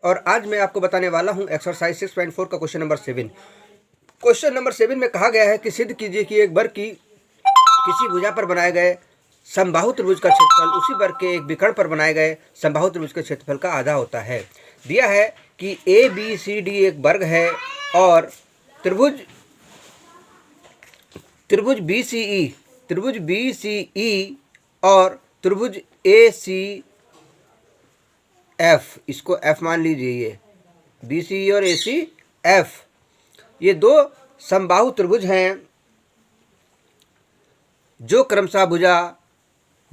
और आज मैं आपको बताने वाला हूं एक्सरसाइज 6.4 का क्वेश्चन नंबर 7। क्वेश्चन नंबर 7 में कहा गया है कि सिद्ध कीजिए कि एक वर्ग की किसी भुजा पर बनाए गए समबाहु त्रिभुज का क्षेत्रफल उसी वर्ग के एक विकर्ण पर बनाए गए समबाहु त्रिभुज के क्षेत्रफल का आधा होता है। दिया है कि ए बी सी डी एक वर्ग है और त्रिभुज बी सी ई और त्रिभुज ए सी एफ, इसको एफ मान लीजिए, ये बी सी ई और ए सी एफ, ये दो समबाहु त्रिभुज हैं जो क्रमशः भुजा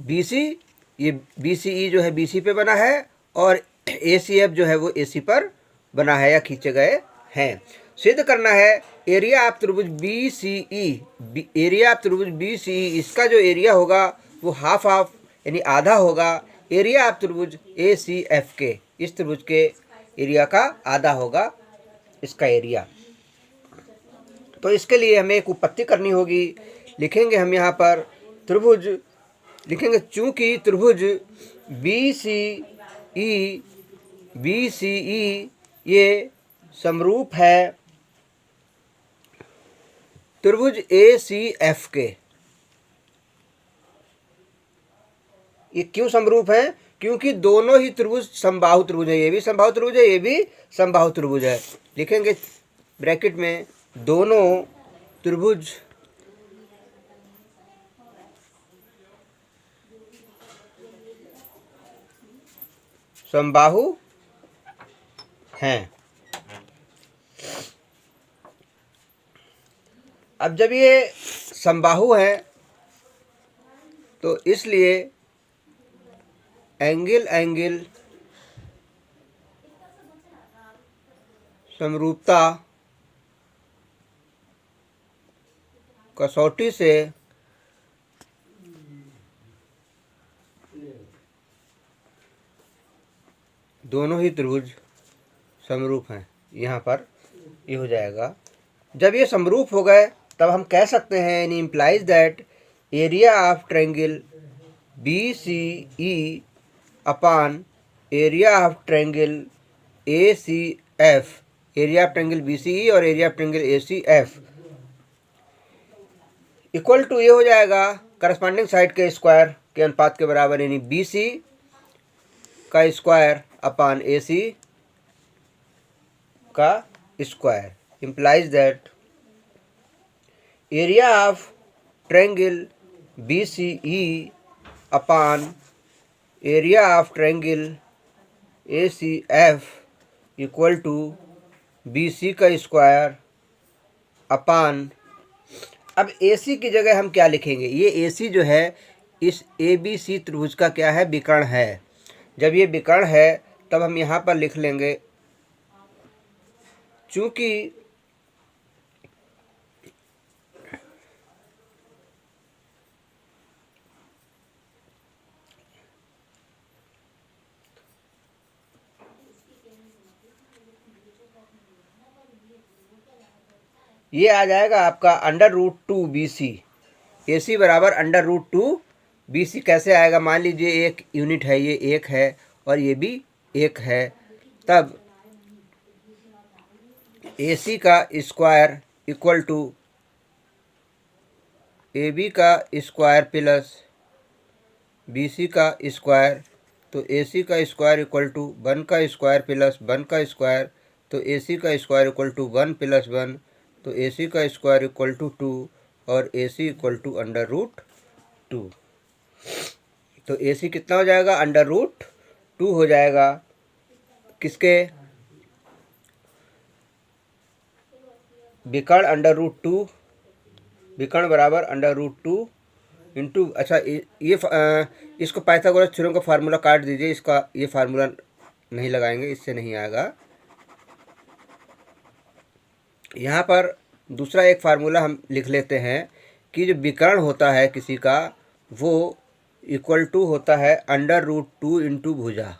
बी सी, ये बी सी ई जो है बी सी पे बना है और ए सी एफ जो है वो ए सी पर बना है या खींचे गए हैं। सिद्ध करना है एरिया ऑफ त्रिभुज B C E, area of त्रिभुज बी सी ई, इसका जो एरिया होगा वो हाफ ऑफ यानी आधा होगा एरिया ऑफ त्रिभुज ए सी एफ के, इस त्रिभुज के एरिया का आधा होगा इसका एरिया। तो इसके लिए हमें एक उत्पत्ति करनी होगी। लिखेंगे हम यहाँ पर त्रिभुज, लिखेंगे चूंकि त्रिभुज बी सी ई ये समरूप है त्रिभुज ए सी एफ के। ये क्यों समरूप है? क्योंकि दोनों ही त्रिभुज समबाहु त्रिभुज है, ये भी समबाहु त्रिभुज है, ये भी समबाहु त्रिभुज है। लिखेंगे ब्रैकेट में दोनों त्रिभुज समबाहु हैं। अब जब ये समबाहु हैं तो इसलिए एंगल समरूपता कसौटी से दोनों ही त्रिभुज समरूप हैं। यहाँ पर ये हो जाएगा। जब ये समरूप हो गए तब हम कह सकते हैं यानी implies that area of triangle B C E upon area of triangle A C F, area of triangle B C E और area of triangle A C F equal to ये हो जाएगा करस्पॉन्डिंग साइड के square के अनुपात के बराबर, यानी बी सी का स्क्वायर अपॉन ए सी का square. Implies that area of triangle B C E upon area of triangle A C F equal to B C का स्क्वायर अपॉन, अब ए सी की जगह हम क्या लिखेंगे? ये ए सी जो है इस ए बी सी त्रिभुज का क्या है? विकर्ण है। जब ये विकर्ण है तब हम यहाँ पर लिख लेंगे चूंकि ये आ जाएगा आपका √2 बी सी, ए सी बराबर √2 बी सी। कैसे आएगा? मान लीजिए एक यूनिट है, ये एक है और ये भी एक है, तब ए सी का square equal to A B का स्क्वायर प्लस बी सी का स्क्वायर, तो ए सी का स्क्वायर इक्वल टू 1 का स्क्वायर प्लस 1 का स्क्वायर, तो ए सी का स्क्वायर इक्वल टू 1 + 1, तो ए सी का स्क्वायर इक्वल टू 2 और ए सी इक्वल टू √2। तो ए सी कितना हो जाएगा? √2 हो जाएगा। किसके? विकर्ण √2, विकर्ण बराबर √2 इंटू, अच्छा ये इसको पाइथागोरस थ्योरम का फार्मूला काट दीजिए, इसका ये फार्मूला नहीं लगाएंगे, इससे नहीं आएगा। यहाँ पर दूसरा एक फार्मूला हम लिख लेते हैं कि जो विकर्ण होता है किसी का वो इक्वल टू होता है √2 इंटू भुजा।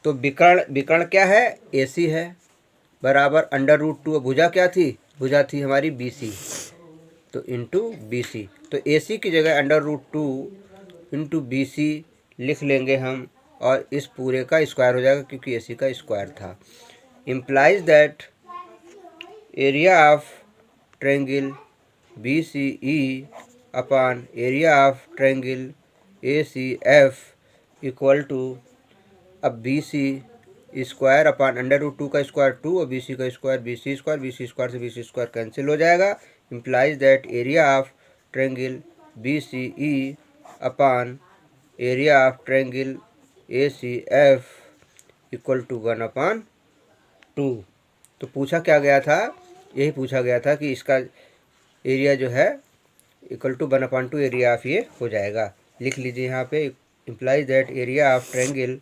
तो विकर्ण क्या है? ए सी है, बराबर √2, भुजा क्या थी? भुजा थी हमारी बी सी, तो इंटू बी सी। तो ए सी की जगह √2 इंटू बी सी लिख लेंगे हम और इस पूरे का स्क्वायर हो जाएगा क्योंकि AC का स्क्वायर था। Implies that area of triangle BCE upon area of triangle ACF equal to, अब BC स्क्वायर अपॉन √2 का स्क्वायर 2 और BC का स्क्वायर BC स्क्वायर से BC स्क्वायर कैंसिल हो जाएगा। Implies that area of triangle BCE upon area of triangle ACF equal to 1/2। तो पूछा क्या गया था, यही पूछा गया था कि इसका एरिया जो है इक्वल टू 1/2 एरिया ऑफ ये हो जाएगा। लिख लीजिए यहाँ पे, implies that area of triangle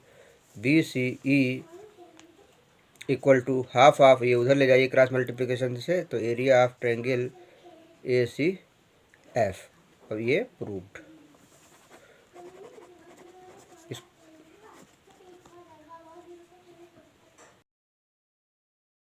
BCE equal to half of, ये उधर ले जाइए क्रॉस मल्टीप्लिकेशन से, तो एरिया ऑफ ट्रायंगल ACF। अब ये प्रूव्ड।